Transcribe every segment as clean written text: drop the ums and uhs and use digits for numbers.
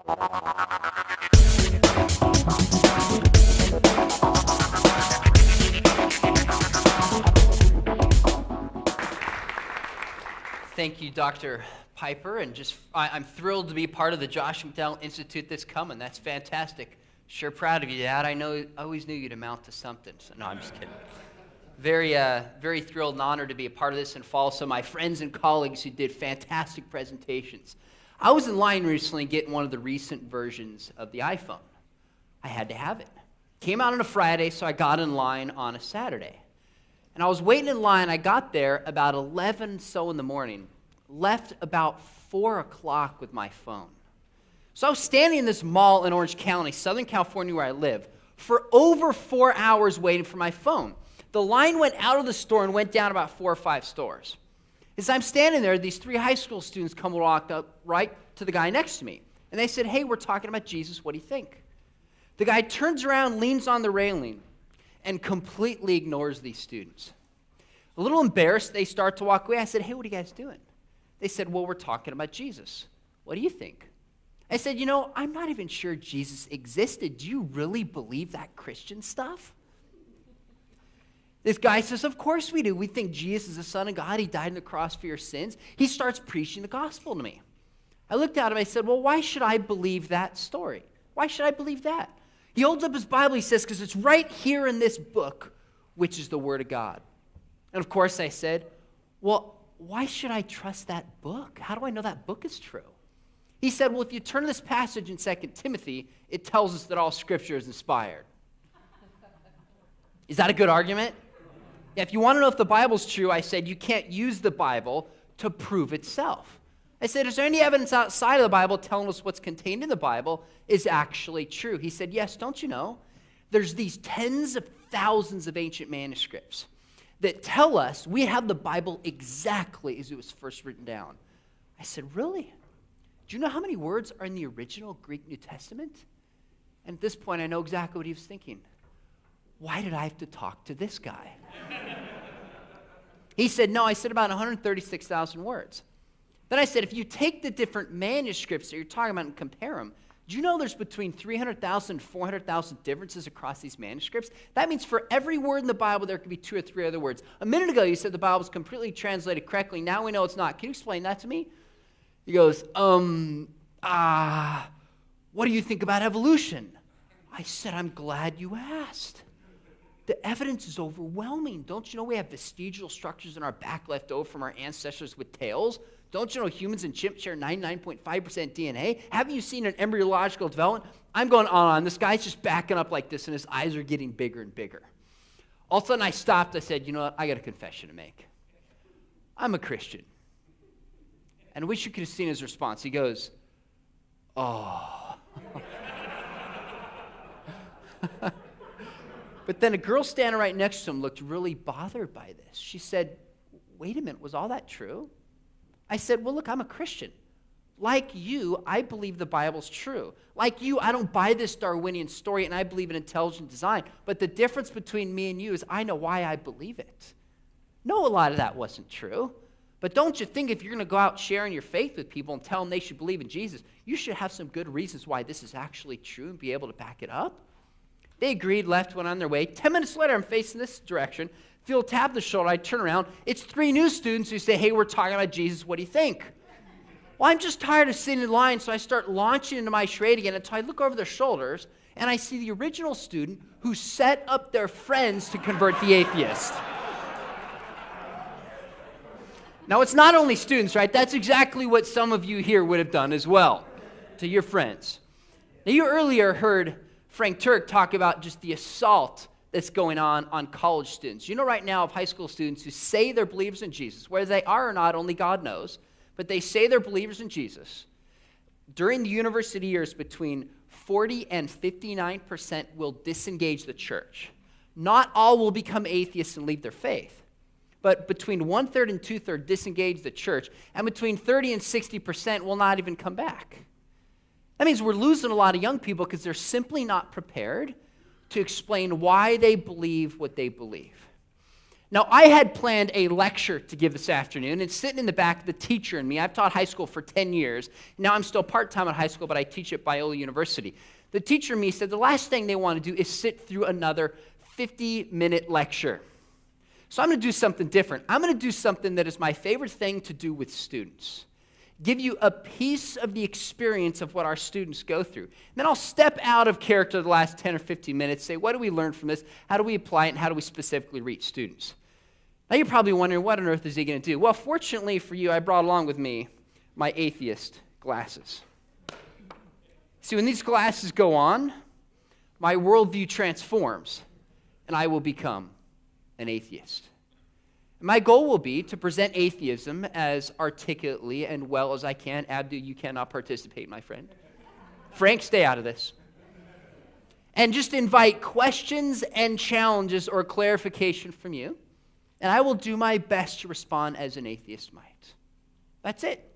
Thank you, Dr. Piper, and I'm thrilled to be part of the Josh McDowell Institute this coming. That's fantastic. Sure proud of you, Dad. I always knew you'd amount to something. So, no, I'm just kidding. Very thrilled and honored to be a part of this and follow some of my friends and colleagues who did fantastic presentations. I was in line recently getting one of the recent versions of the iPhone. I had to have it. Came out on a Friday, so I got in line on a Saturday. And I was waiting in line. I got there about 11 so in the morning, left about 4 o'clock with my phone. So I was standing in this mall in Orange County, Southern California, where I live, for over 4 hours waiting for my phone. The line went out of the store and went down about 4 or 5 stores. As I'm standing there, these 3 high school students come and walked up right to the guy next to me. And they said, "Hey, we're talking about Jesus. What do you think?" The guy turns around, leans on the railing, and completely ignores these students. A little embarrassed, they start to walk away. I said, "Hey, what are you guys doing?" They said, "Well, we're talking about Jesus. What do you think?" I said, "I'm not even sure Jesus existed. Do you really believe that Christian stuff?" This guy says, "Of course we do. We think Jesus is the Son of God. He died on the cross for your sins." He starts preaching the gospel to me. I looked at him. I said, "Well, why should I believe that story? Why should I believe that?" He holds up his Bible. He says, "Because it's right here in this book, which is the Word of God." And of course I said, "Well, why should I trust that book? How do I know that book is true?" He said, "Well, if you turn to this passage in 2 Timothy, it tells us that all Scripture is inspired." Is that a good argument? Yeah, if you want to know if the Bible's true, I said, you can't use the Bible to prove itself. I said, "Is there any evidence outside of the Bible telling us what's contained in the Bible is actually true?" He said, "Yes, don't you know? There's these tens of thousands of ancient manuscripts that tell us we have the Bible exactly as it was first written down." I said, "Really? Do you know how many words are in the original Greek New Testament?" And at this point, I know exactly what he was thinking. Why did I have to talk to this guy? He said, "No." I said, "About 136,000 words. Then I said, "If you take the different manuscripts that you're talking about and compare them, do you know there's between 300,000 and 400,000 differences across these manuscripts? That means for every word in the Bible, there could be 2 or 3 other words. A minute ago, you said the Bible's completely translated correctly. Now we know it's not. Can you explain that to me?" He goes, "What do you think about evolution?" I said, "I'm glad you asked. The evidence is overwhelming. Don't you know we have vestigial structures in our back left over from our ancestors with tails? Don't you know humans and chimps share 99.5% DNA? Haven't you seen an embryological development?" I'm going on. This guy's just backing up like this, and his eyes are getting bigger and bigger. All of a sudden, I stopped. I said, "You know what? I got a confession to make. I'm a Christian." And I wish you could have seen his response. He goes, "Oh." But then a girl standing right next to him looked really bothered by this. She said, "Wait a minute, was all that true?" I said, "Well, look, I'm a Christian. Like you, I believe the Bible's true. Like you, I don't buy this Darwinian story, and I believe in intelligent design. But the difference between me and you is I know why I believe it. No, a lot of that wasn't true. But don't you think if you're going to go out sharing your faith with people and tell them they should believe in Jesus, you should have some good reasons why this is actually true and be able to back it up?" They agreed, left, went on their way. 10 minutes later, I'm facing this direction. Feel a tap on the shoulder. I turn around. It's 3 new students who say, "Hey, we're talking about Jesus. What do you think?" Well, I'm just tired of sitting in line, so I start launching into my charade again until I look over their shoulders, and I see the original student who set up their friends to convert the atheist. Now, it's not only students, right? That's exactly what some of you here would have done as well to your friends. Now, you earlier heard Frank Turk talk about just the assault that's going on college students. You know right now of high school students who say they're believers in Jesus, whether they are or not, only God knows, but they say they're believers in Jesus. During the university years, between 40 and 59% will disengage the church. Not all will become atheists and leave their faith, but between 1/3 and 2/3 disengage the church, and between 30 and 60% will not even come back. That means we're losing a lot of young people because they're simply not prepared to explain why they believe what they believe. Now, I had planned a lecture to give this afternoon, and sitting in the back, the teacher and me, I've taught high school for 10 years. Now I'm still part-time at high school, but I teach at Biola University. The teacher and me said the last thing they want to do is sit through another 50-minute lecture. So I'm going to do something different. I'm going to do something that is my favorite thing to do with students. Give you a piece of the experience of what our students go through. And then I'll step out of character the last 10 or 15 minutes, say, what do we learn from this? How do we apply it? And how do we specifically reach students? Now you're probably wondering, what on earth is he going to do? Well, fortunately for you, I brought along with me my atheist glasses. See, when these glasses go on, my worldview transforms, and I will become an atheist. My goal will be to present atheism as articulately and well as I can. Abdu, you cannot participate, my friend. Frank, stay out of this. And just invite questions and challenges or clarification from you. And I will do my best to respond as an atheist might. That's it.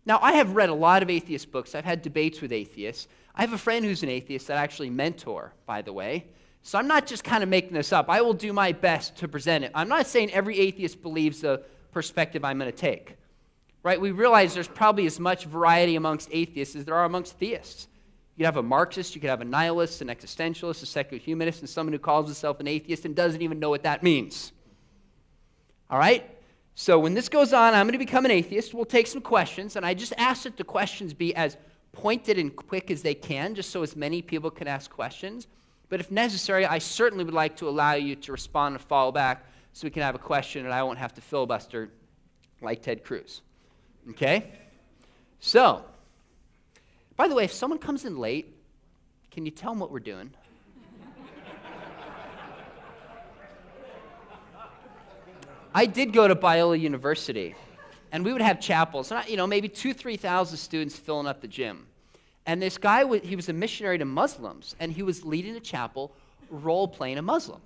Now, I have read a lot of atheist books. I've had debates with atheists. I have a friend who's an atheist that I actually mentor, by the way. So I'm not just kind of making this up. I will do my best to present it. I'm not saying every atheist believes the perspective I'm going to take. Right? We realize there's probably as much variety amongst atheists as there are amongst theists. You could have a Marxist, you could have a nihilist, an existentialist, a secular humanist, and someone who calls himself an atheist and doesn't even know what that means. All right? So when this goes on, I'm going to become an atheist. We'll take some questions, and I just ask that the questions be as pointed and quick as they can, just so as many people can ask questions. But if necessary, I certainly would like to allow you to respond and follow back so we can have a question and I won't have to filibuster like Ted Cruz. Okay? So, by the way, if someone comes in late, can you tell them what we're doing? I did go to Biola University, and we would have chapels, maybe 2,000 to 3,000 students filling up the gym. And this guy, he was a missionary to Muslims, and he was leading a chapel role-playing a Muslim.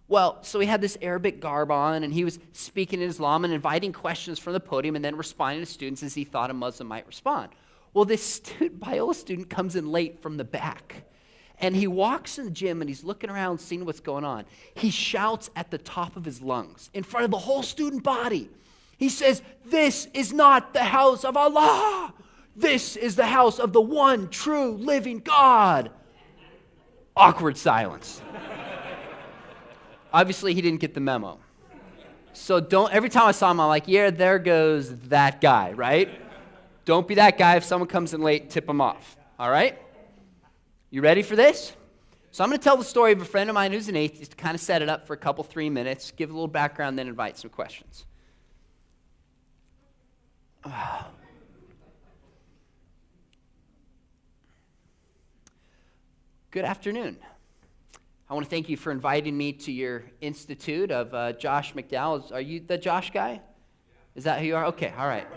Well, so he had this Arabic garb on, and he was speaking in Islam and inviting questions from the podium and then responding to students as he thought a Muslim might respond. Well, this Biola student comes in late from the back, and he walks in the gym, and he's looking around, seeing what's going on. He shouts at the top of his lungs in front of the whole student body. He says, "This is not the house of Allah. This is the house of the one true living God." Awkward silence. Obviously, he didn't get the memo. So every time I saw him, I'm like, yeah, there goes that guy, right? Don't be that guy. If someone comes in late, tip him off, all right? You ready for this? So I'm going to tell the story of a friend of mine who's an atheist to kind of set it up for a couple, 3 minutes, give a little background, then invite some questions. Good afternoon. I want to thank you for inviting me to your institute of Josh McDowell. Are you the Josh guy? Is that who you are? Okay, all right.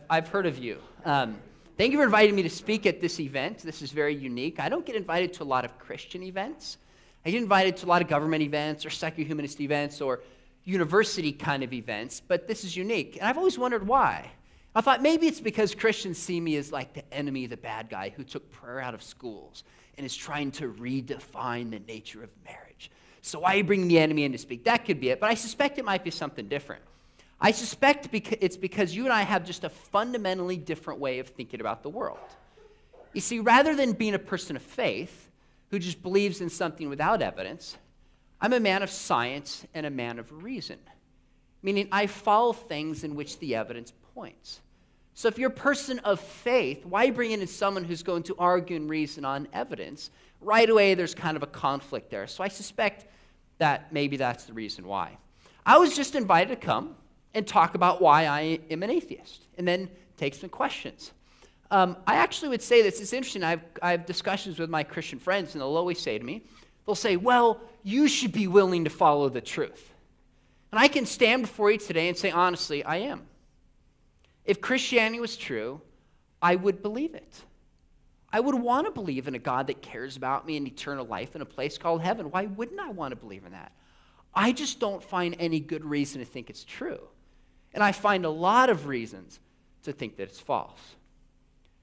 I've heard of you. Thank you for inviting me to speak at this event. This is very unique. I don't get invited to a lot of Christian events. I get invited to a lot of government events or secular humanist events or university kind of events, but this is unique. And I've always wondered why. I thought maybe it's because Christians see me as like the enemy, the bad guy who took prayer out of schools and is trying to redefine the nature of marriage. So why are you bringing the enemy in to speak? That could be it, but I suspect it might be something different. I suspect it's because you and I have just a fundamentally different way of thinking about the world. You see, rather than being a person of faith who just believes in something without evidence, I'm a man of science and a man of reason, meaning I follow things in which the evidence points. So if you're a person of faith, why bring in someone who's going to argue and reason on evidence? Right away, there's kind of a conflict there. So I suspect that maybe that's the reason why. I was just invited to come and talk about why I am an atheist, and then take some questions. I actually would say this. It's interesting. I have discussions with my Christian friends, and they'll always say to me, they'll say, well, you should be willing to follow the truth. And I can stand before you today and say, honestly, I am. If Christianity was true, I would believe it. I would want to believe in a God that cares about me and eternal life in a place called heaven. Why wouldn't I want to believe in that? I just don't find any good reason to think it's true. And I find a lot of reasons to think that it's false.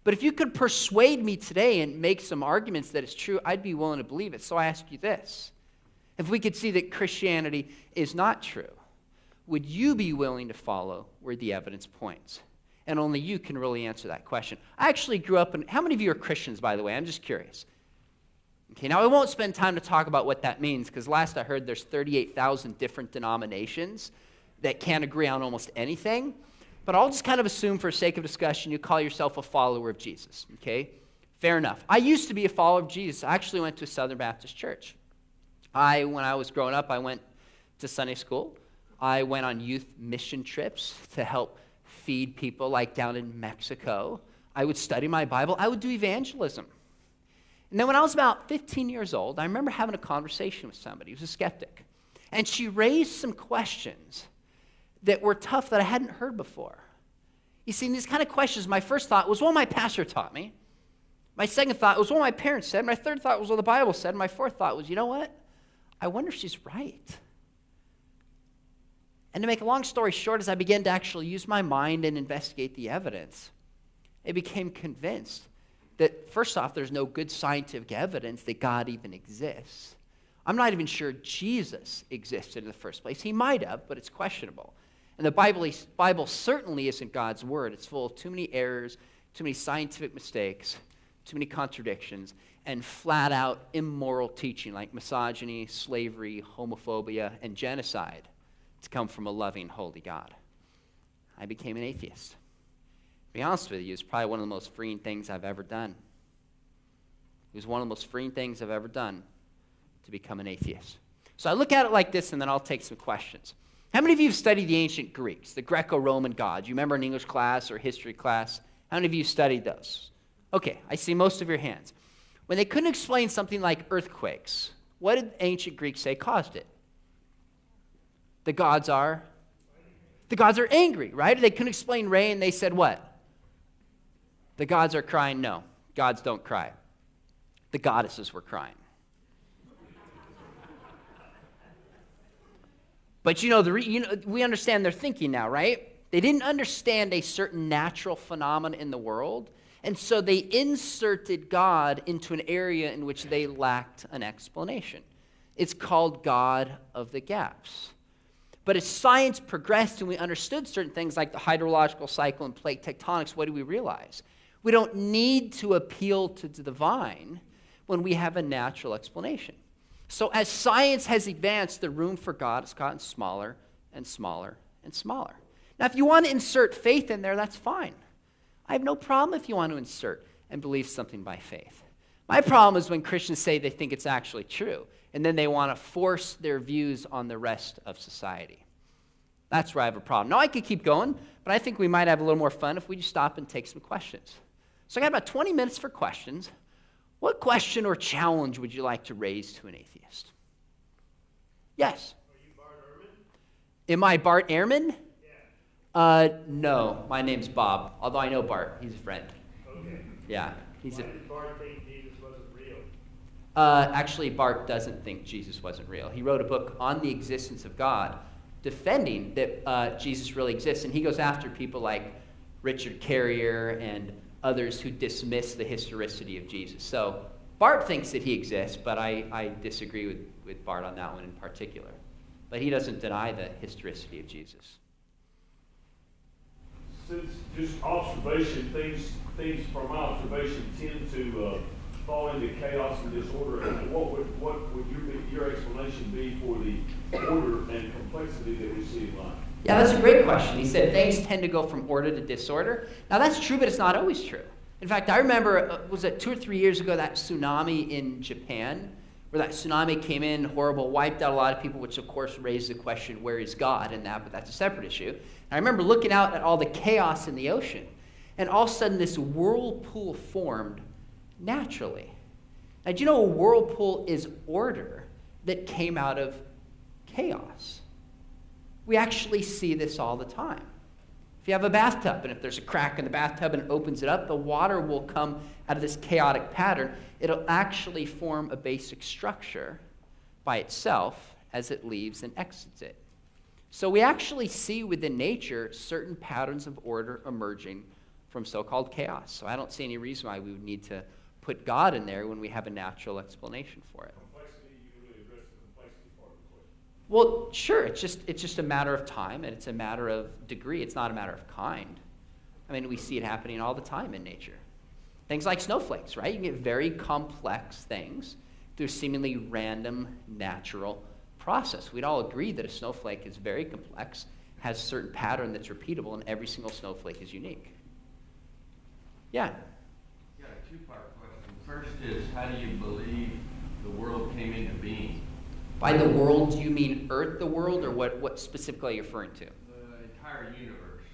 But if you could persuade me today and make some arguments that it's true, I'd be willing to believe it. So I ask you this. if we could see that Christianity is not true, would you be willing to follow where the evidence points? And only you can really answer that question. I actually grew up in, how many of you are Christians, by the way? I'm just curious. Okay, now I won't spend time to talk about what that means, because last I heard there's 38,000 different denominations that can't agree on almost anything. But I'll just kind of assume for sake of discussion you call yourself a follower of Jesus, okay? Fair enough. I used to be a follower of Jesus. I actually went to a Southern Baptist church. When I was growing up, I went to Sunday school. I went on youth mission trips to help feed people like down in Mexico. I would study my Bible. I would do evangelism. And then when I was about 15 years old, I remember having a conversation with somebody who was a skeptic. And she raised some questions that were tough that I hadn't heard before. You see, in these kind of questions, my first thought was, well, my pastor taught me. My second thought was, well, my parents said. My third thought was, well, the Bible said. And my fourth thought was, you know what? I wonder if she's right. And to make a long story short, as I began to actually use my mind and investigate the evidence, I became convinced that, first off, there's no good scientific evidence that God even exists. I'm not even sure Jesus existed in the first place. He might have, but it's questionable. And the Bible certainly isn't God's word. It's full of too many errors, too many scientific mistakes, too many contradictions, and flat-out immoral teaching like misogyny, slavery, homophobia, and genocide to come from a loving, holy God. I became an atheist. To be honest with you, it's probably one of the most freeing things I've ever done. It was one of the most freeing things I've ever done to become an atheist. So I look at it like this, and then I'll take some questions. How many of you have studied the ancient Greeks, the Greco-Roman gods? You remember in English class or history class? How many of you studied those? Okay, I see most of your hands. When they couldn't explain something like earthquakes, what did ancient Greeks say caused it? The gods are angry, right? They couldn't explain rain. They said what? The gods are crying. No, gods don't cry. The goddesses were crying. But we understand their thinking now, right? They didn't understand a certain natural phenomenon in the world, and so they inserted God into an area in which they lacked an explanation. It's called God of the gaps. But as science progressed and we understood certain things like the hydrological cycle and plate tectonics, what do we realize? We don't need to appeal to the divine when we have a natural explanation. So as science has advanced, the room for God has gotten smaller and smaller and smaller. Now, if you want to insert faith in there, that's fine. I have no problem if you want to insert and believe something by faith. My problem is when Christians say they think it's actually true, and then they want to force their views on the rest of society. That's where I have a problem. Now, I could keep going, but I think we might have a little more fun if we just stop and take some questions. So I got about 20 minutes for questions. What question or challenge would you like to raise to an atheist? Yes? Are you Bart Ehrman? Am I Bart Ehrman? Yeah. No, my name's Bob, although I know Bart. He's a friend. Okay. Yeah. Why did Bart think Jesus wasn't real? Actually, Bart doesn't think Jesus wasn't real. He wrote a book on the existence of God, defending that Jesus really exists, and he goes after people like Richard Carrier and others who dismiss the historicity of Jesus. So Bart thinks that he exists, but I disagree with Bart on that one in particular. But he doesn't deny the historicity of Jesus. Since just observation, things from my observation tend to fall into chaos and disorder, what would your explanation be for the order and complexity that we see in life? Yeah, that's a great question. He said things tend to go from order to disorder. Now, that's true, but it's not always true. In fact, I remember, was it 2 or 3 years ago, that tsunami in Japan, where that tsunami came in, horrible, wiped out a lot of people, which, of course, raised the question, where is God in that? But that's a separate issue. And I remember looking out at all the chaos in the ocean, and all of a sudden, this whirlpool formed naturally. Now, do you know a whirlpool is order that came out of chaos? We actually see this all the time. If you have a bathtub, and if there's a crack in the bathtub and it opens it up, the water will come out of this chaotic pattern. It'll actually form a basic structure by itself as it leaves and exits it. So we actually see within nature certain patterns of order emerging from so-called chaos. So I don't see any reason why we would need to put God in there when we have a natural explanation for it. Complexity, you really address the complexity Well, sure, it's just a matter of time, and it's a matter of degree. It's not a matter of kind. I mean, we see it happening all the time in nature. Things like snowflakes, right? You can get very complex things through seemingly random natural process. We'd all agree that a snowflake is very complex, has a certain pattern that's repeatable, and every single snowflake is unique. Yeah? Yeah, a two-part question. First is, how do you believe the world came into being? By the world, do you mean Earth, the world, or what specifically are you referring to? The entire universe.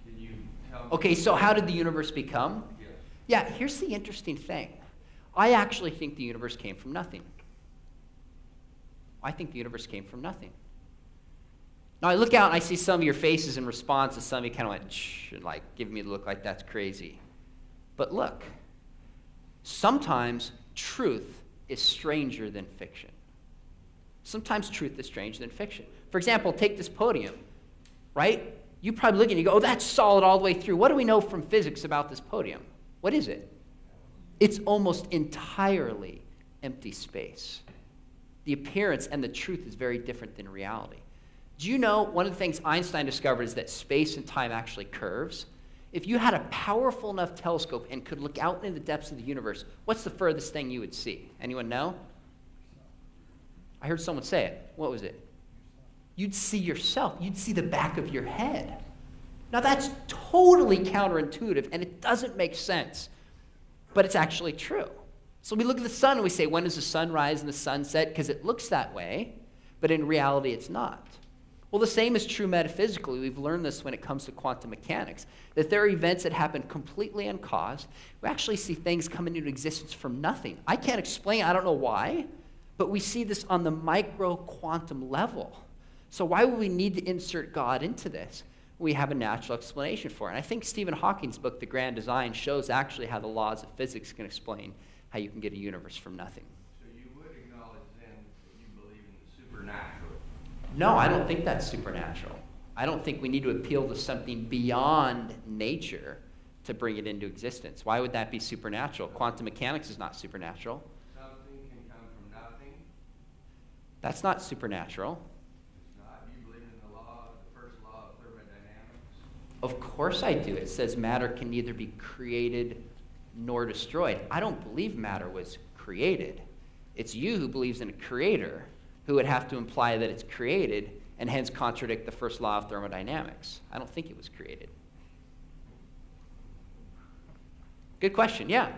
Can you tell me? Okay, so how did the universe become? Yes. Yeah, here's the interesting thing. I actually think the universe came from nothing. I think the universe came from nothing. Now, I look out and I see some of your faces in response, and some of you kind of went, shh, and like, give me the look like that's crazy. But look, sometimes truth is stranger than fiction. Sometimes truth is stranger than fiction. For example, take this podium, right? You probably look and you go, oh, that's solid all the way through. What do we know from physics about this podium? What is it? It's almost entirely empty space. The appearance and the truth is very different than reality. Do you know one of the things Einstein discovered is that space and time actually curves? If you had a powerful enough telescope and could look out into the depths of the universe, what's the furthest thing you would see? Anyone know? I heard someone say it. What was it? You'd see yourself. You'd see the back of your head. Now, that's totally counterintuitive, and it doesn't make sense, but it's actually true. So we look at the sun and we say, when does the sun rise and the sun set? Because it looks that way, but in reality, it's not. Well, the same is true metaphysically. We've learned this when it comes to quantum mechanics, that there are events that happen completely uncaused. We actually see things come into existence from nothing. I can't explain, I don't know why, but we see this on the micro-quantum level. So why would we need to insert God into this? We have a natural explanation for it. And I think Stephen Hawking's book, The Grand Design, shows actually how the laws of physics can explain how you can get a universe from nothing. So you would acknowledge then that you believe in the supernatural? No, I don't think that's supernatural. I don't think we need to appeal to something beyond nature to bring it into existence. Why would that be supernatural? Quantum mechanics is not supernatural. Something can come from nothing? That's not supernatural. It's not? You believe in the first law of thermodynamics? Of course I do. It says matter can neither be created nor destroyed. I don't believe matter was created. It's you who believes in a creator who would have to imply that it's created and hence contradict the first law of thermodynamics. I don't think it was created. Good question, yeah.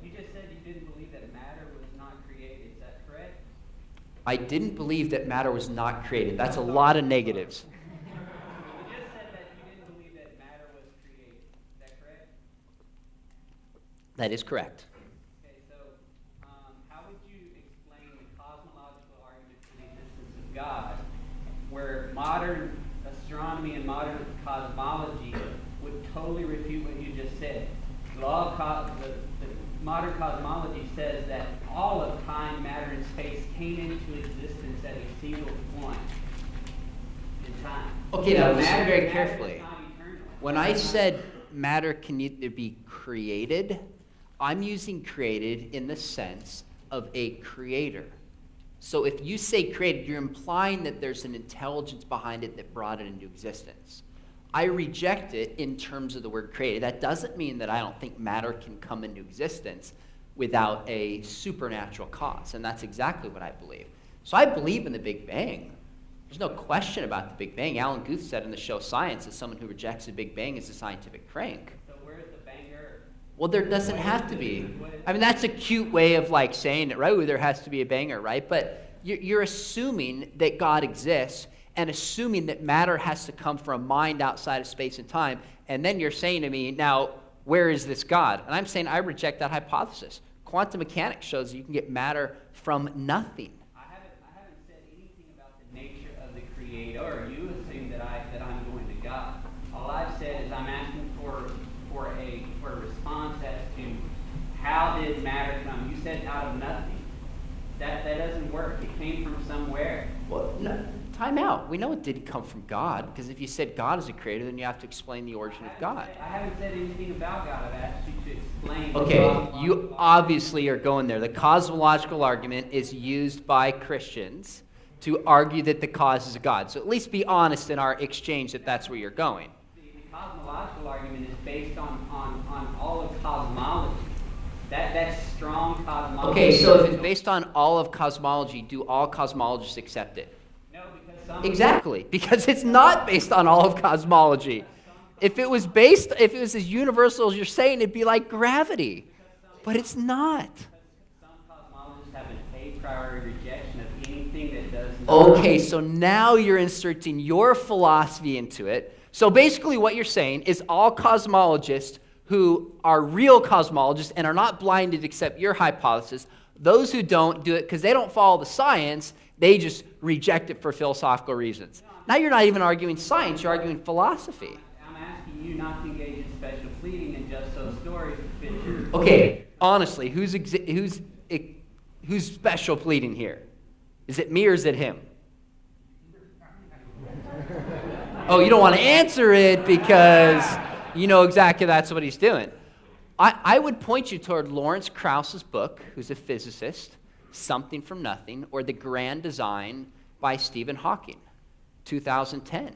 You just said you didn't believe that matter was not created. Is that correct? I didn't believe that matter was not created. That's a lot of negatives. You just said that you didn't believe that matter was created. Is that correct? That is correct. Okay, so how would you explain the cosmological argument for the existence of God, where modern astronomy and modern cosmology would totally refute what you just said? The modern cosmology says that all of time, matter, and space came into existence at a single point in time. Okay, now listen Matter- very matter carefully. is not eternal. When I said matter can either be created, I'm using created in the sense of a creator. So if you say created, you're implying that there's an intelligence behind it that brought it into existence. I reject it in terms of the word created. That doesn't mean that I don't think matter can come into existence without a supernatural cause, and that's exactly what I believe. So I believe in the Big Bang. There's no question about the Big Bang. Alan Guth said in the show Science that someone who rejects the Big Bang is a scientific crank. So where's the banger? Well, there doesn't have to be. I mean, that's a cute way of like saying it, right? Ooh, there has to be a banger, right? But you're assuming that God exists and assuming that matter has to come from a mind outside of space and time. And then you're saying to me, now, where is this God? And I'm saying I reject that hypothesis. Quantum mechanics shows that you can get matter from nothing. I haven't said anything about the nature of the creator. You assume that I'm going to God. All I've said is I'm asking for a response as to how did matter come. You said out of nothing. That doesn't work. It came from somewhere. Well, no, time out. We know it didn't come from God, because if you said God is a creator, then you have to explain the origin of God. I haven't said anything about God. I've asked you to explain. Okay, you obviously are going there. The cosmological argument is used by Christians to argue that the cause is God. So at least be honest in our exchange that that's where you're going. The cosmological argument is based on all of cosmology. That's strong cosmology. Okay, so if it's based on all of cosmology, do all cosmologists accept it? No, because some... Exactly, because it's not based on all of cosmology. If it was as universal as you're saying, it'd be like gravity. But it's not. Some cosmologists have an a priori rejection of anything that does not... Okay, so now you're inserting your philosophy into it. So basically what you're saying is all cosmologists who are real cosmologists and are not blinded except your hypothesis, those who don't do it because they don't follow the science, they just reject it for philosophical reasons. Now you're not even arguing science, you're arguing philosophy. I'm asking you not to engage in special pleading and just so stories to fit your... Okay, honestly, who's special pleading here? Is it me or is it him? Oh, you don't want to answer it because you know exactly that's what he's doing. I would point you toward Lawrence Krauss's book, who's a physicist, Something from Nothing, or The Grand Design by Stephen Hawking, 2010.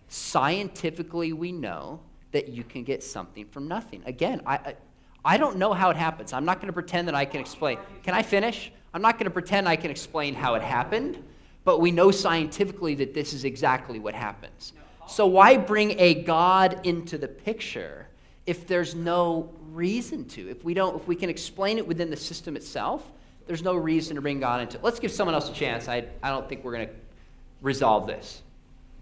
Scientifically, we know that you can get something from nothing. Again, I don't know how it happens. I'm not going to pretend that I can explain. Can I finish? I'm not going to pretend I can explain how it happened, but we know scientifically that this is exactly what happens. So why bring a God into the picture if there's no reason to? If we can explain it within the system itself, there's no reason to bring God into it. Let's give someone else a chance. I don't think we're going to resolve this.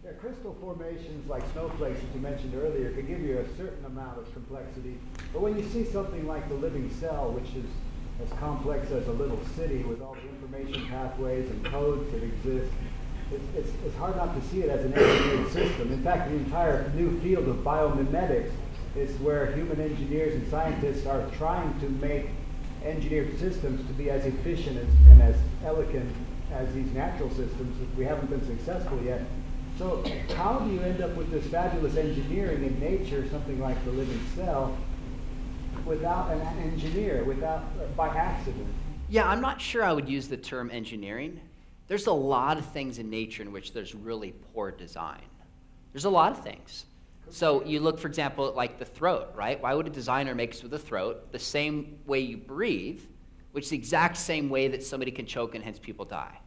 Yeah, crystal formations like snowflakes that you mentioned earlier can give you a certain amount of complexity. But when you see something like the living cell, which is as complex as a little city with all the information pathways and codes that exist, it's hard not to see it as an engineered system. In fact, the entire new field of biomimetics is where human engineers and scientists are trying to make engineered systems to be as efficient and as elegant as these natural systems. We haven't been successful yet. So how do you end up with this fabulous engineering in nature, something like the living cell, without an engineer, by accident? Yeah, I'm not sure I would use the term engineering. There's a lot of things in nature in which there's really poor design. There's a lot of things. So you look, for example, at like the throat, right? Why would a designer make us with the throat the same way you breathe, which is the exact same way that somebody can choke and hence people die?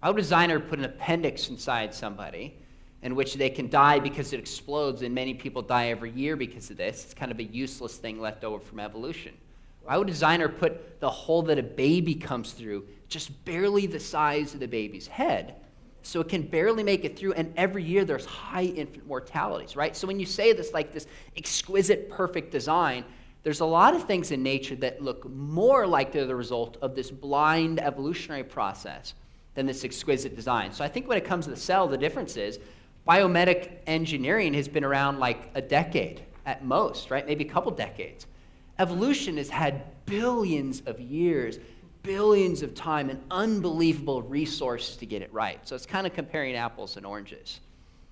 Why would a designer put an appendix inside somebody in which they can die because it explodes and many people die every year because of this? It's kind of a useless thing left over from evolution. Why would a designer put the hole that a baby comes through just barely the size of the baby's head so it can barely make it through, and every year there's high infant mortalities, right? So when you say this like this exquisite, perfect design, there's a lot of things in nature that look more like they're the result of this blind evolutionary process than this exquisite design. So I think when it comes to the cell, the difference is biomedic engineering has been around like a decade at most, right? Maybe a couple decades. Evolution has had billions of years, billions of time, and unbelievable resources to get it right. So it's kind of comparing apples and oranges.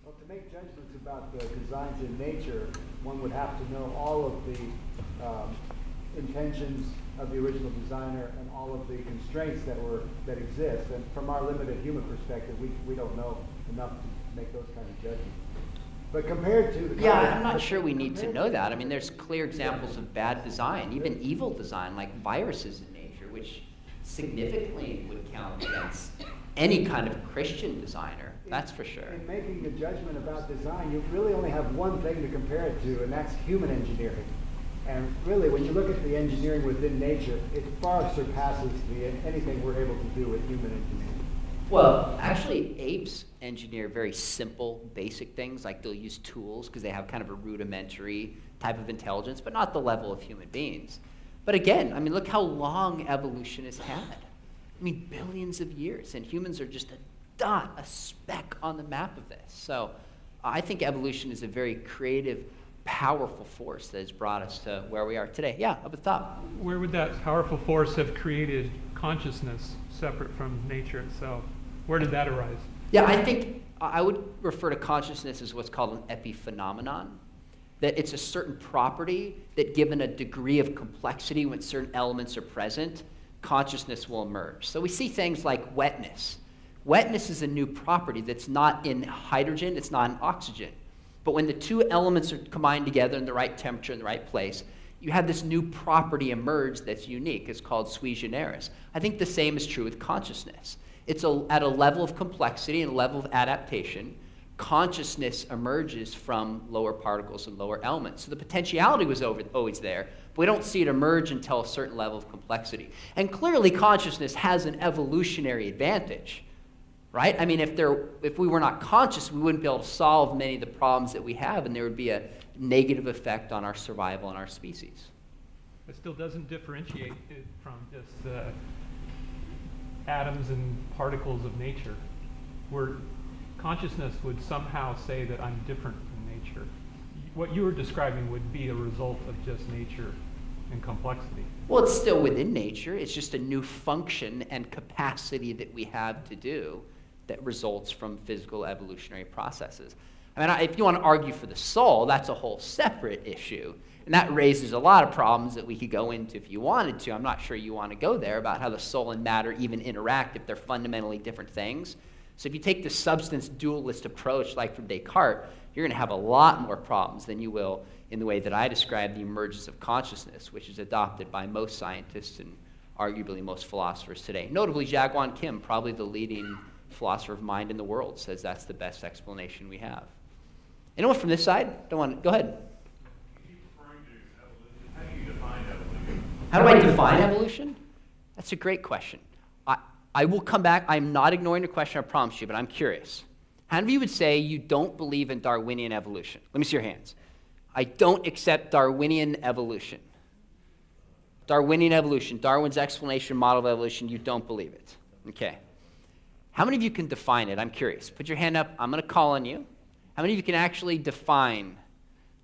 Well, to make judgments about the designs in nature, one would have to know all of the intentions of the original designer and all of the constraints that exist. And from our limited human perspective, we don't know enough to make those kind of judgments. But compared to the... Yeah, I'm not sure we need to know that. I mean, there's clear examples of bad design, even evil design, like viruses in nature, which significantly would count against any kind of Christian designer, that's for sure. In making the judgment about design, you really only have one thing to compare it to, and that's human engineering. And really, when you look at the engineering within nature, it far surpasses anything we're able to do with human engineering. Well, actually, apes engineer very simple, basic things, like they'll use tools because they have kind of a rudimentary type of intelligence, but not the level of human beings. But again, I mean, look how long evolution has had. I mean, billions of years, and humans are just a dot, a speck on the map of this. So I think evolution is a very creative, powerful force that has brought us to where we are today. Yeah, up at the top. Where would that powerful force have created consciousness separate from nature itself? Where did that arise? Yeah, I think I would refer to consciousness as what's called an epiphenomenon, that it's a certain property that given a degree of complexity when certain elements are present, consciousness will emerge. So we see things like wetness. Wetness is a new property that's not in hydrogen, it's not in oxygen. But when the two elements are combined together in the right temperature in the right place, you have this new property emerge that's unique. It's called sui generis. I think the same is true with consciousness. It's at a level of complexity and a level of adaptation. Consciousness emerges from lower particles and lower elements. So the potentiality was always there, but we don't see it emerge until a certain level of complexity. And clearly consciousness has an evolutionary advantage, right? I mean, if we were not conscious, we wouldn't be able to solve many of the problems that we have, and there would be a negative effect on our survival and our species. It still doesn't differentiate it from just atoms and particles of nature, where consciousness would somehow say that I'm different from nature. What you were describing would be a result of just nature and complexity. Well, it's still within nature. It's just a new function and capacity that we have to do that results from physical evolutionary processes. I mean, if you want to argue for the soul, that's a whole separate issue. And that raises a lot of problems that we could go into if you wanted to. I'm not sure you want to go there about how the soul and matter even interact if they're fundamentally different things. So if you take the substance dualist approach like from Descartes, you're going to have a lot more problems than you will in the way that I describe the emergence of consciousness, which is adopted by most scientists and arguably most philosophers today. Notably, Jaegwon Kim, probably the leading philosopher of mind in the world, says that's the best explanation we have. Anyone from this side? Don't want to, go ahead. How do you define evolution? How do I define evolution? That's a great question. I will come back. I'm not ignoring the question, I promise you, but I'm curious. How many of you would say you don't believe in Darwinian evolution? Let me see your hands. I don't accept Darwinian evolution. Darwinian evolution, Darwin's explanation, model of evolution, you don't believe it. Okay. How many of you can define it? I'm curious. Put your hand up. I'm going to call on you. How many of you can actually define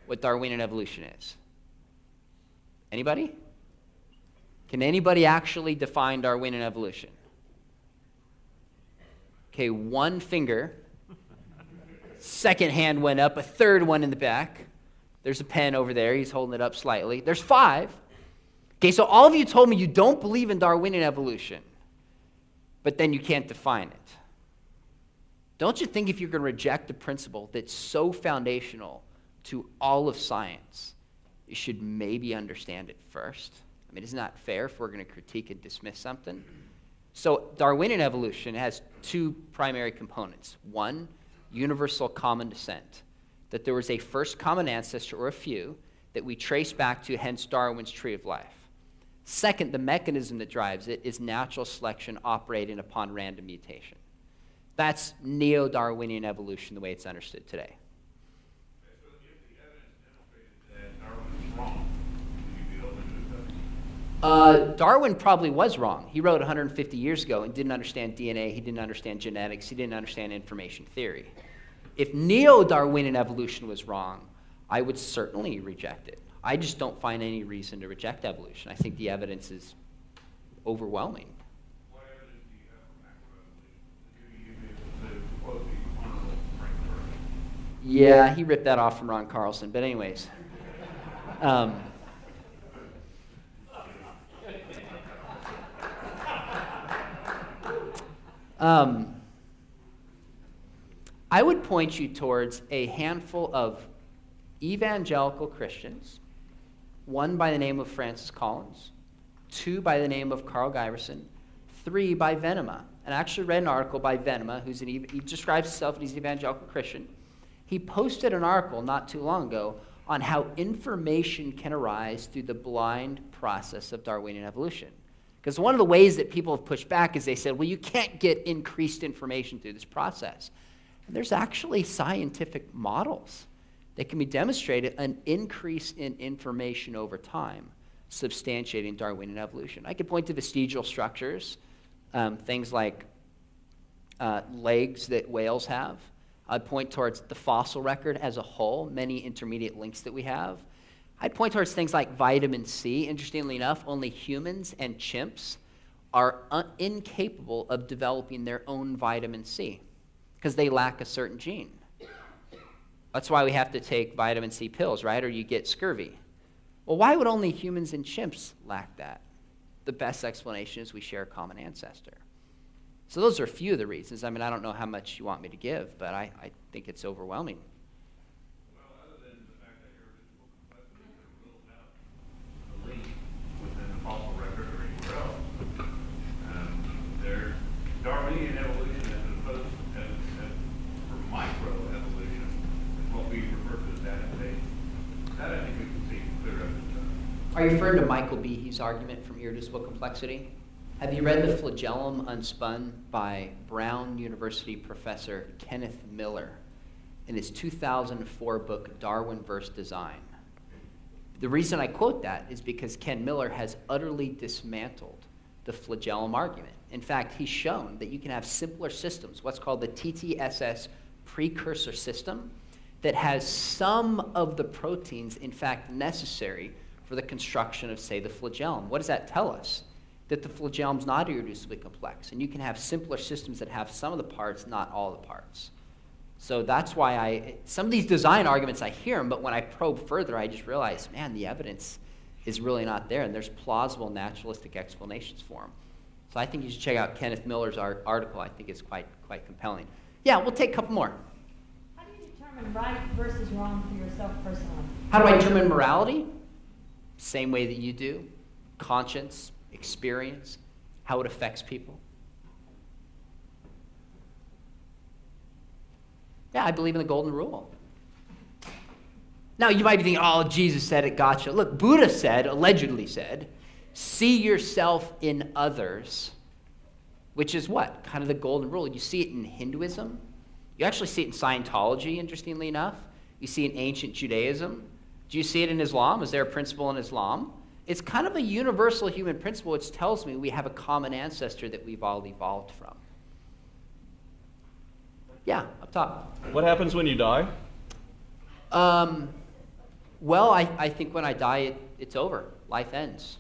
what Darwinian evolution is? Anybody? Can anybody actually define Darwinian evolution? Okay, one finger. Second hand went up, a third one in the back. There's a pen over there. He's holding it up slightly. There's 5. Okay, so all of you told me you don't believe in Darwinian evolution, but then you can't define it. Don't you think if you're going to reject a principle that's so foundational to all of science, you should maybe understand it first? I mean, isn't that fair if we're going to critique and dismiss something? So Darwinian evolution has 2 primary components. One, universal common descent, that there was a first common ancestor or a few that we trace back to, hence Darwin's tree of life. Second, the mechanism that drives it is natural selection operating upon random mutation. That's neo-Darwinian evolution the way it's understood today. So if the evidence demonstrated that Darwin is wrong, would you be open to accept? Darwin probably was wrong. He wrote 150 years ago and didn't understand DNA, he didn't understand genetics, he didn't understand information theory. If neo-Darwinian evolution was wrong, I would certainly reject it. I just don't find any reason to reject evolution. I think the evidence is overwhelming. What evidence do you have for macroevolution? Do you use to quote the Honorable Frank Turner? Yeah, he ripped that off from Ron Carlson. But anyways. I would point you towards a handful of evangelical Christians, one by the name of Francis Collins, 2 by the name of Carl Giverson, 3 by Venema. And I actually read an article by Venema, he describes himself as an evangelical Christian. He posted an article not too long ago on how information can arise through the blind process of Darwinian evolution. Because one of the ways that people have pushed back is they said, well, you can't get increased information through this process. And there's actually scientific models that can be demonstrated an increase in information over time, substantiating Darwinian evolution. I could point to vestigial structures, things like legs that whales have. I'd point towards the fossil record as a whole, many intermediate links that we have. I'd point towards things like vitamin C. Interestingly enough, only humans and chimps are incapable of developing their own vitamin C because they lack a certain gene. That's why we have to take vitamin C pills, right? Or you get scurvy. Well, why would only humans and chimps lack that? The best explanation is we share a common ancestor. So those are a few of the reasons. I mean, I don't know how much you want me to give, but I think it's overwhelming. Well, other than the fact that irreducible complexity that rules out the link within the fossil record or anywhere else, there's Darwinian evolution as opposed for microevolution is what we refer to as adaptation. That I think we can see clear evidence of. Are you referring to Michael Behe's argument from irreducible complexity? Have you read The Flagellum Unspun by Brown University professor Kenneth Miller in his 2004 book, Darwin vs. Design? The reason I quote that is because Ken Miller has utterly dismantled the flagellum argument. In fact, he's shown that you can have simpler systems, what's called the TTSS precursor system, that has some of the proteins, in fact, necessary for the construction of, say, the flagellum. What does that tell us? That the flagellum's not irreducibly complex, and you can have simpler systems that have some of the parts, not all the parts. So that's why some of these design arguments, I hear them, but when I probe further, I just realize, man, the evidence is really not there, and there's plausible naturalistic explanations for them. So I think you should check out Kenneth Miller's article. I think it's quite compelling. Yeah, we'll take a couple more. How do you determine right versus wrong for yourself personally? How do I determine morality? Same way that you do. Conscience, experience, how it affects people. Yeah, I believe in the golden rule. Now, you might be thinking, oh, Jesus said it, gotcha. Look, Buddha said, allegedly said, see yourself in others, which is what? Kind of the golden rule. You see it in Hinduism. You actually see it in Scientology, interestingly enough. You see it in ancient Judaism. Do you see it in Islam? Is there a principle in Islam? It's kind of a universal human principle which tells me we have a common ancestor that we've all evolved from. Yeah, up top. What happens when you die? Well, I think when I die, it's over. Life ends.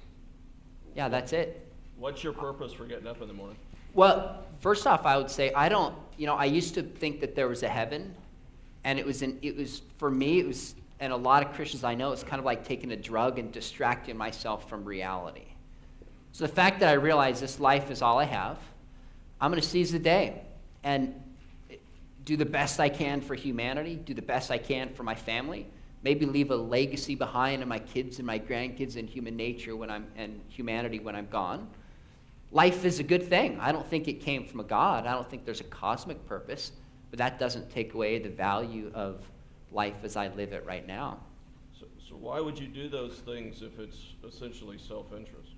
Yeah, that's it. What's your purpose for getting up in the morning? Well, first off, I would say I used to think that there was a heaven, and for me, and a lot of Christians I know, it's kind of like taking a drug and distracting myself from reality. So the fact that I realize this life is all I have, I'm going to seize the day and do the best I can for humanity, do the best I can for my family, maybe leave a legacy behind in my kids and my grandkids and human nature and humanity when I'm gone. Life is a good thing. I don't think it came from a God. I don't think there's a cosmic purpose, but that doesn't take away the value of life as I live it right now. So why would you do those things if it's essentially self-interest?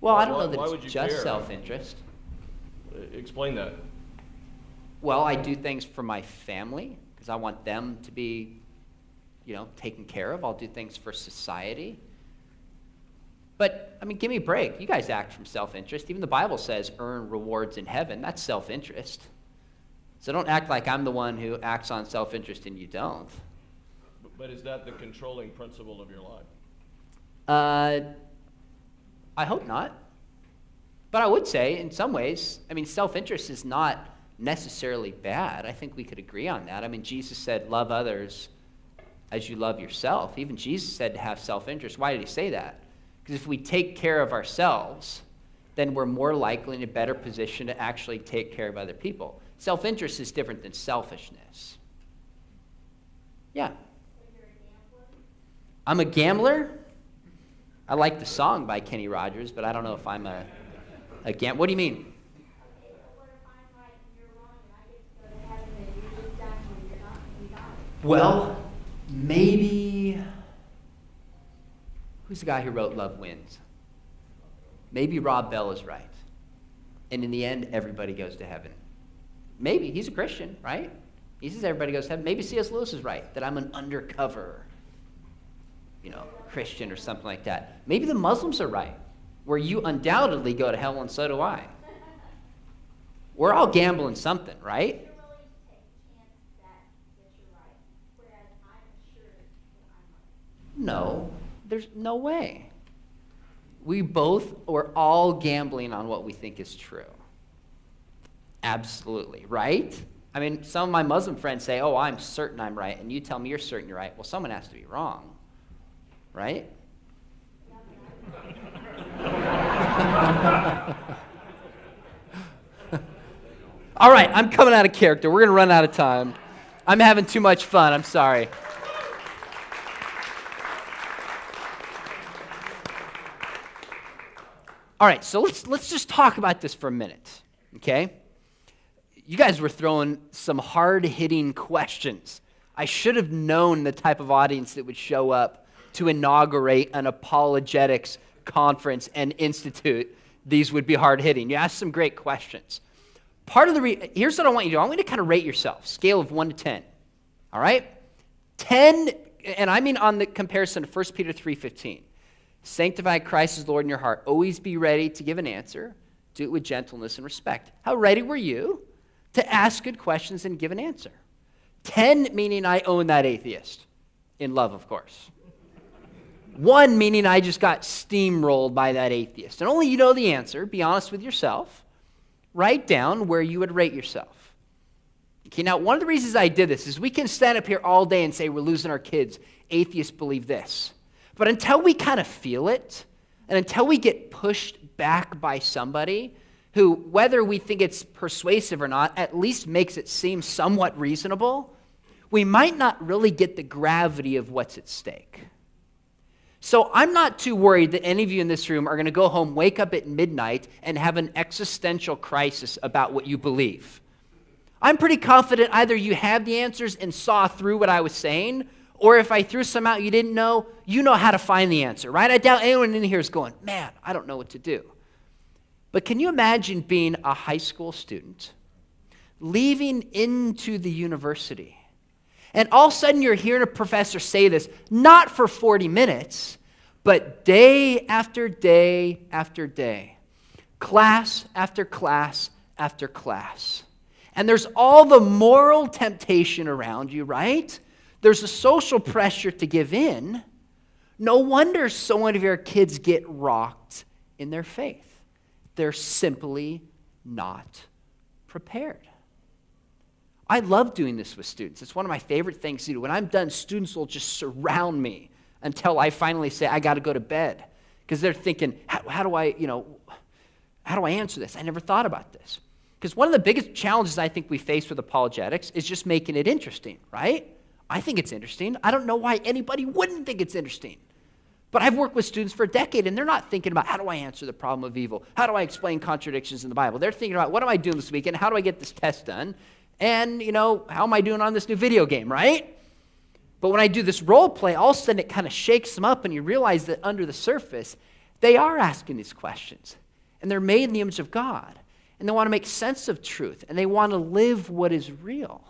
Well, I don't know why that would it's you just care? self-interest. Explain that. Well, I do things for my family because I want them to be, taken care of. I'll do things for society. But, I mean, give me a break. You guys act from self-interest. Even the Bible says earn rewards in heaven. That's self-interest. So don't act like I'm the one who acts on self-interest and you don't. But is that the controlling principle of your life? I hope not. But I would say, in some ways, self-interest is not necessarily bad. I think we could agree on that. Jesus said, love others as you love yourself. Even Jesus said to have self-interest. Why did he say that? Because if we take care of ourselves, then we're more likely in a better position to actually take care of other people. Self-interest is different than selfishness. Yeah. I'm a gambler? I like the song by Kenny Rogers, but I don't know if I'm a gambler. What do you mean? Well, maybe, who's the guy who wrote Love Wins? Maybe Rob Bell is right. And in the end, everybody goes to heaven. Maybe. He's a Christian, right? He says everybody goes to heaven. Maybe C.S. Lewis is right, that I'm an undercover, Christian or something like that. Maybe the Muslims are right, where you undoubtedly go to hell and so do I. We're all gambling something, right? No, there's no way. We're all gambling on what we think is true. Absolutely, right? Some of my Muslim friends say, oh, I'm certain I'm right, and you tell me you're certain you're right. Well, someone has to be wrong, right? All right, I'm coming out of character. We're going to run out of time. I'm having too much fun. I'm sorry. All right, so let's just talk about this for a minute, okay? You guys were throwing some hard-hitting questions. I should have known the type of audience that would show up to inaugurate an apologetics conference and institute. These would be hard-hitting. You asked some great questions. Part of here's what I want you to do. I want you to kind of rate yourself, scale of 1 to 10. All right? 10, and I mean on the comparison to 1 Peter 3:15. Sanctify Christ as Lord in your heart. Always be ready to give an answer. Do it with gentleness and respect. How ready were you to ask good questions and give an answer? 10 meaning I own that atheist. In love, of course. 1 meaning I just got steamrolled by that atheist. And only you know the answer. Be honest with yourself. Write down where you would rate yourself. Okay, now one of the reasons I did this is we can stand up here all day and say we're losing our kids. Atheists believe this. But until we kind of feel it, and until we get pushed back by somebody who, whether we think it's persuasive or not, at least makes it seem somewhat reasonable, we might not really get the gravity of what's at stake. So I'm not too worried that any of you in this room are going to go home, wake up at midnight, and have an existential crisis about what you believe. I'm pretty confident either you have the answers and saw through what I was saying, or if I threw some out you didn't know, you know how to find the answer, right? I doubt anyone in here is going, man, I don't know what to do. But can you imagine being a high school student, leaving into the university, and all of a sudden you're hearing a professor say this, not for 40 minutes, but day after day after day, class after class after class. And there's all the moral temptation around you, right? There's a social pressure to give in. No wonder so many of your kids get rocked in their faith. They're simply not prepared. I love doing this with students. It's one of my favorite things to do. When I'm done, students will just surround me until I finally say, I got to go to bed. Because they're thinking, how do I answer this? I never thought about this. Because one of the biggest challenges I think we face with apologetics is just making it interesting, right? I think it's interesting. I don't know why anybody wouldn't think it's interesting. But I've worked with students for a decade, and they're not thinking about, how do I answer the problem of evil? How do I explain contradictions in the Bible? They're thinking about, what am I doing this weekend? How do I get this test done? And, how am I doing on this new video game, right? But when I do this role play, all of a sudden it kind of shakes them up, and you realize that under the surface, they are asking these questions. And they're made in the image of God. And they want to make sense of truth. And they want to live what is real.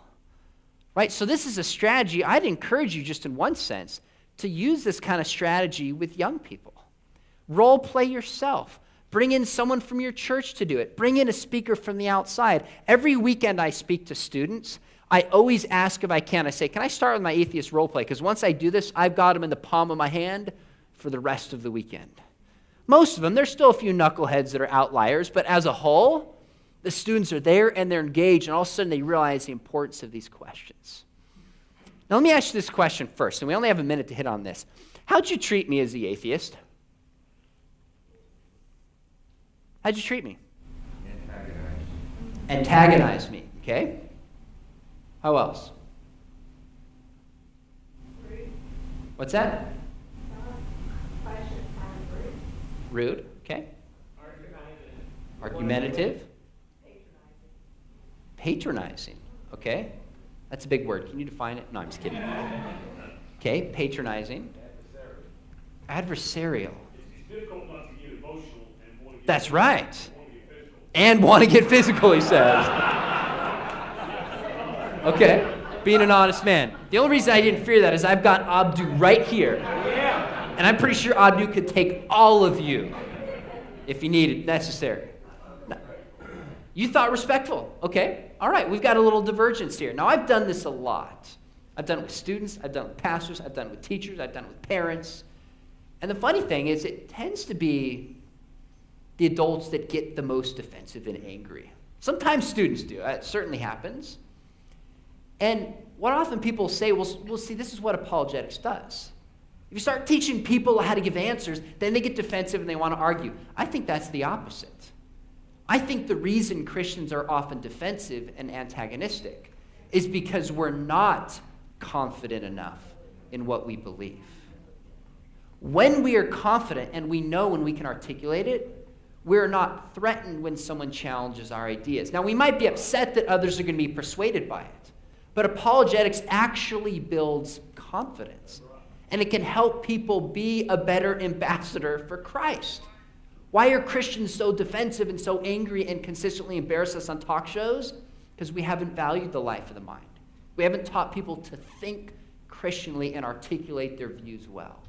Right? So this is a strategy. I'd encourage you, just in one sense, to use this kind of strategy with young people. Role play yourself. Bring in someone from your church to do it. Bring in a speaker from the outside. Every weekend I speak to students, I always ask if I can. I say, can I start with my atheist role play? Because once I do this, I've got them in the palm of my hand for the rest of the weekend. Most of them, there's still a few knuckleheads that are outliers, but as a whole, the students are there and they're engaged, and all of a sudden they realize the importance of these questions. Now let me ask you this question first, and we only have a minute to hit on this. How'd you treat me as the atheist? How'd you treat me? Antagonize me, okay? How else? Rude. What's that? Rude. Rude, okay. Argumentative. Patronizing, okay. That's a big word. Can you define it? No, I'm just kidding. Okay, patronizing. Adversarial. It's difficult not to get emotional and want to get That's right. And want to get physical, he says. Okay, being an honest man. The only reason I didn't fear that is I've got Abdu right here. And I'm pretty sure Abdu could take all of you if he needed, necessary. No. You thought respectful. Okay, all right, we've got a little divergence here. Now, I've done this a lot. I've done it with students, I've done it with pastors, I've done it with teachers, I've done it with parents. And the funny thing is, it tends to be the adults that get the most defensive and angry. Sometimes students do. It certainly happens. And what often people say, well, see, this is what apologetics does. If you start teaching people how to give answers, then they get defensive and they want to argue. I think that's the opposite. I think the reason Christians are often defensive and antagonistic is because we're not confident enough in what we believe. When we are confident and we know when we can articulate it, we're not threatened when someone challenges our ideas. Now, we might be upset that others are going to be persuaded by it, but apologetics actually builds confidence, and it can help people be a better ambassador for Christ. Why are Christians so defensive and so angry and consistently embarrass us on talk shows? Because we haven't valued the life of the mind. We haven't taught people to think Christianly and articulate their views well.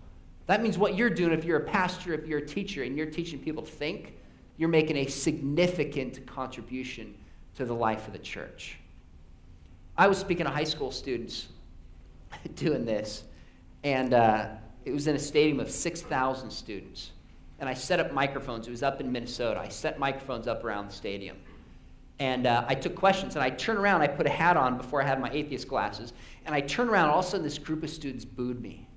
That means what you're doing, if you're a pastor, if you're a teacher, and you're teaching people to think, you're making a significant contribution to the life of the church. I was speaking to high school students doing this, and it was in a stadium of 6,000 students. And I set up microphones. It was up in Minnesota. I set microphones up around the stadium. And I took questions, and I turned around. I put a hat on before I had my atheist glasses, and I turned around, and all of a sudden this group of students booed me.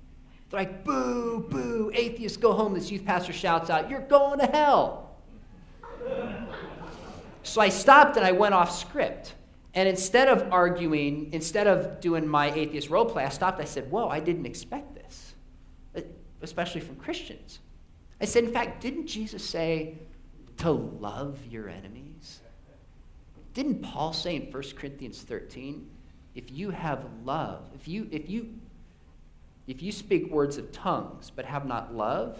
They're like, boo, boo, atheists, go home. This youth pastor shouts out, you're going to hell. So I stopped, and I went off script. And instead of arguing, instead of doing my atheist role play, I stopped. I said, whoa, I didn't expect this, especially from Christians. I said, in fact, didn't Jesus say to love your enemies? Didn't Paul say in 1 Corinthians 13, if you have love, if you speak words of tongues but have not love,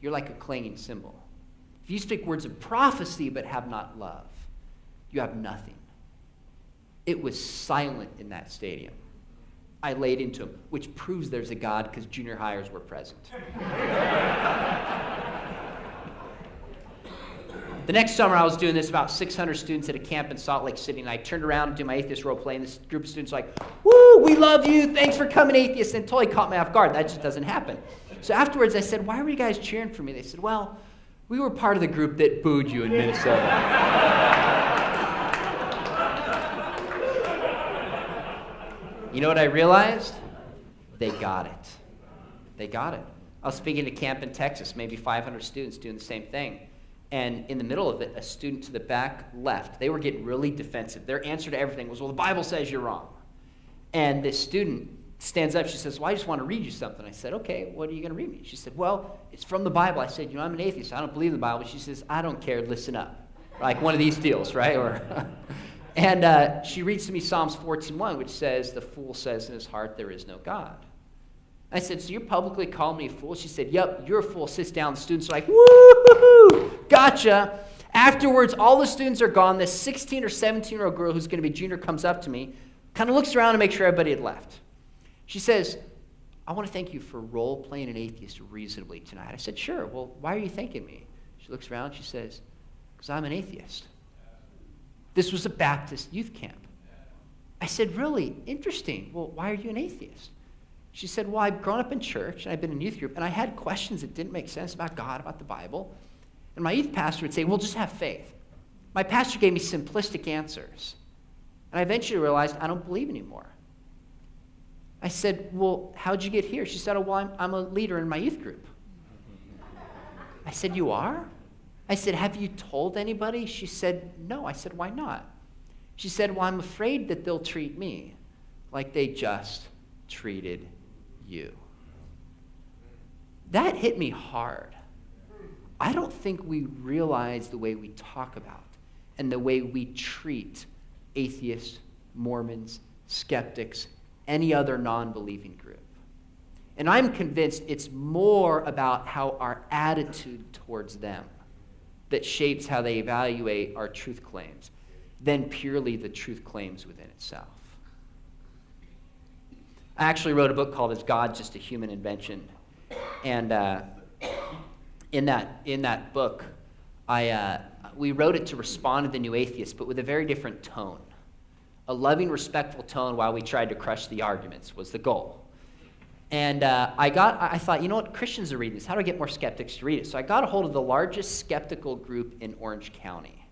you're like a clanging cymbal. If you speak words of prophecy but have not love, you have nothing. It was silent in that stadium. I laid into him, which proves there's a God because junior hires were present. The next summer I was doing this, about 600 students at a camp in Salt Lake City, and I turned around to do my atheist role play, and this group of students were like, woo, we love you, thanks for coming, atheist, and it totally caught me off guard. That just doesn't happen. So afterwards I said, why were you guys cheering for me? They said, well, we were part of the group that booed you in Minnesota. You know what I realized? They got it. They got it. I was speaking to camp in Texas, maybe 500 students doing the same thing. And in the middle of it, a student to the back left. They were getting really defensive. Their answer to everything was, well, the Bible says you're wrong. And this student stands up. She says, well, I just want to read you something. I said, okay, what are you going to read me? She said, well, it's from the Bible. I said, I'm an atheist. I don't believe in the Bible. She says, I don't care. Listen up. Like one of these deals, right? And she reads to me Psalms 14:1, which says, the fool says in his heart, there is no God. I said, so you're publicly calling me a fool? She said, yep, you're a fool. Sits down. The students are like, woo-hoo-hoo, gotcha. Afterwards, all the students are gone. This 16 or 17-year-old girl who's going to be junior comes up to me, kind of looks around to make sure everybody had left. She says, I want to thank you for role-playing an atheist reasonably tonight. I said, sure. Well, why are you thanking me? She looks around. She says, because I'm an atheist. This was a Baptist youth camp. I said, really? Interesting. Well, why are you an atheist? She said, well, I've grown up in church, and I've been in youth group, and I had questions that didn't make sense about God, about the Bible. And my youth pastor would say, well, just have faith. My pastor gave me simplistic answers. And I eventually realized I don't believe anymore. I said, well, how'd you get here? She said, oh, well, I'm a leader in my youth group. I said, you are? I said, have you told anybody? She said, no. I said, why not? She said, well, I'm afraid that they'll treat me like they just treated you. That hit me hard. I don't think we realize the way we talk about and the way we treat atheists, Mormons, skeptics, any other non-believing group. And I'm convinced it's more about how our attitude towards them that shapes how they evaluate our truth claims than purely the truth claims within itself. I actually wrote a book called Is God Just a Human Invention? And in that book, we wrote it to respond to the new atheists, but with a very different tone. A loving, respectful tone while we tried to crush the arguments was the goal. And I thought, you know what, Christians are reading this. How do I get more skeptics to read it? So I got a hold of the largest skeptical group in Orange County.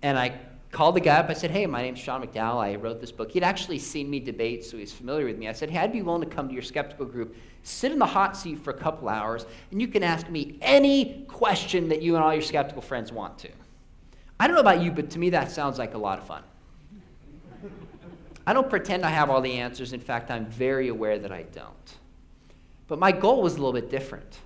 And I called the guy up. I said, hey, my name's Sean McDowell. I wrote this book. He'd actually seen me debate, so he's familiar with me. I said, hey, I'd be willing to come to your skeptical group, sit in the hot seat for a couple hours, and you can ask me any question that you and all your skeptical friends want to. I don't know about you, but to me that sounds like a lot of fun. I don't pretend I have all the answers. In fact, I'm very aware that I don't. But my goal was a little bit different.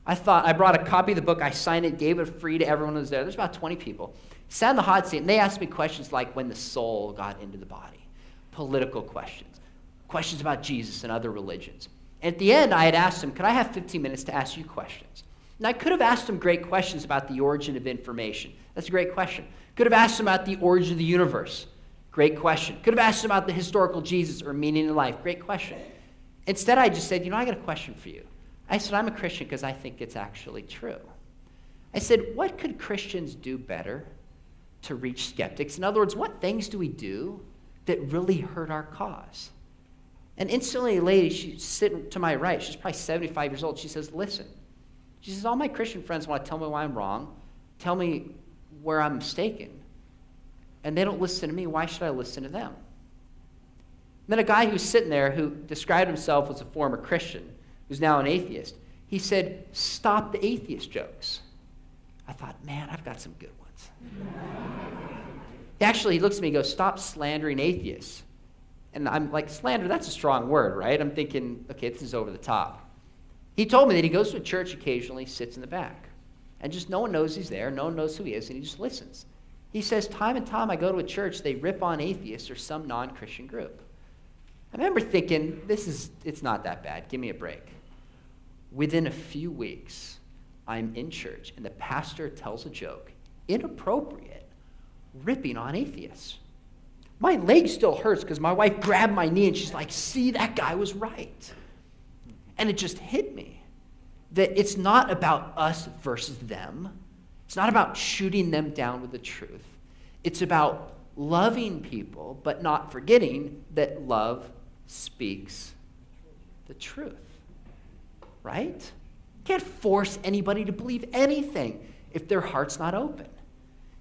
I brought a copy of the book, I signed it, gave it free to everyone who was there. There's about 20 people. Sat in the hot seat, and they asked me questions like when the soul got into the body, political questions, questions about Jesus and other religions. And at the end, I had asked them, could I have 15 minutes to ask you questions? And I could have asked them great questions about the origin of information. That's a great question. Could have asked them about the origin of the universe. Great question. Could have asked them about the historical Jesus or meaning in life. Great question. Instead, I just said, I got a question for you. I said, I'm a Christian because I think it's actually true. I said, what could Christians do better to reach skeptics? In other words, what things do we do that really hurt our cause? And instantly a lady, she's sitting to my right, she's probably 75 years old, she says, listen. She says, all my Christian friends want to tell me why I'm wrong, tell me where I'm mistaken, and they don't listen to me. Why should I listen to them? And then a guy who was sitting there who described himself as a former Christian, who's now an atheist, he said, stop the atheist jokes. I thought, man, I've got some good ones. Actually, he looks at me and goes, stop slandering atheists. And I'm like, slander, that's a strong word, right? I'm thinking, okay, this is over the top. He told me that he goes to a church occasionally, sits in the back. And just no one knows he's there, no one knows who he is, and he just listens. He says, time and time I go to a church, they rip on atheists or some non-Christian group. I remember thinking, it's not that bad, give me a break. Within a few weeks, I'm in church, and the pastor tells a joke, inappropriate, ripping on atheists. My leg still hurts because my wife grabbed my knee, and she's like, see, that guy was right. And it just hit me that it's not about us versus them. It's not about shooting them down with the truth. It's about loving people, but not forgetting that love speaks the truth. Right? You can't force anybody to believe anything if their heart's not open.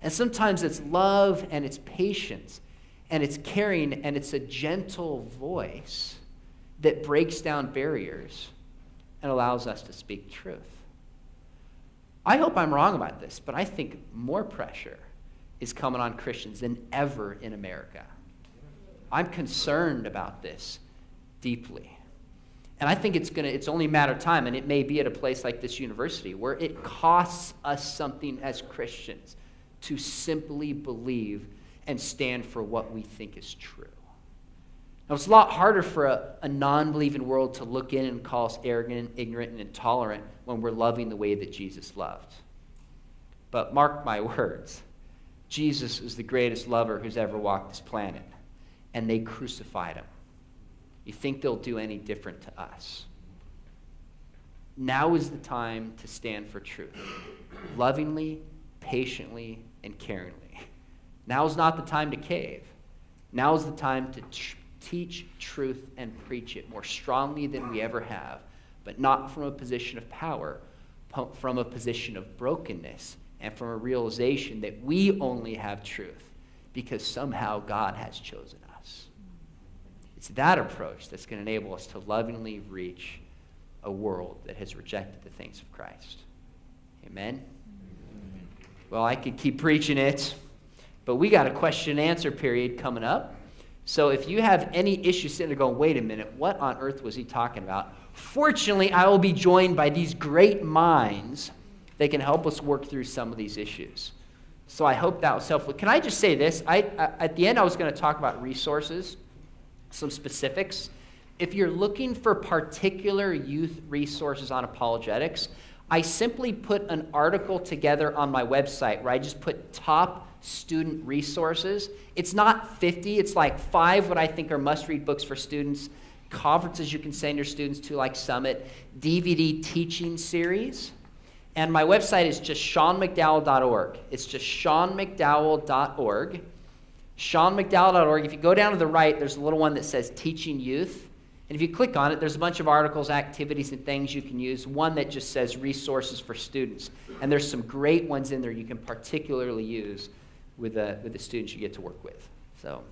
And sometimes it's love and it's patience and it's caring and it's a gentle voice that breaks down barriers and allows us to speak truth. I hope I'm wrong about this, but I think more pressure is coming on Christians than ever in America. I'm concerned about this deeply. And I think it's only a matter of time, and it may be at a place like this university where it costs us something as Christians to simply believe and stand for what we think is true. Now, it's a lot harder for a non-believing world to look in and call us arrogant, ignorant, and intolerant when we're loving the way that Jesus loved. But mark my words, Jesus is the greatest lover who's ever walked this planet, and they crucified him. You think they'll do any different to us? Now is the time to stand for truth, lovingly, patiently, and caringly. Now is not the time to cave. Now is the time to teach truth and preach it more strongly than we ever have, but not from a position of power, from a position of brokenness, and from a realization that we only have truth because somehow God has chosen us. It's that approach that's going to enable us to lovingly reach a world that has rejected the things of Christ. Amen? Well, I could keep preaching it, but we got a question and answer period coming up. So if you have any issues sitting there going, wait a minute, what on earth was he talking about? Fortunately, I will be joined by these great minds that can help us work through some of these issues. So I hope that was helpful. Can I just say this? At the end, I was going to talk about resources, some specifics. If you're looking for particular youth resources on apologetics, I simply put an article together on my website where I just put top student resources. It's not 50, it's like 5 what I think are must-read books for students, conferences you can send your students to like Summit, DVD teaching series, and my website is just seanmcdowell.org. It's just seanmcdowell.org. seanmcdowell.org. If you go down to the right, there's a little one that says Teaching Youth. And if you click on it, there's a bunch of articles, activities, and things you can use. One that just says resources for students. And there's some great ones in there you can particularly use with the students you get to work with. So.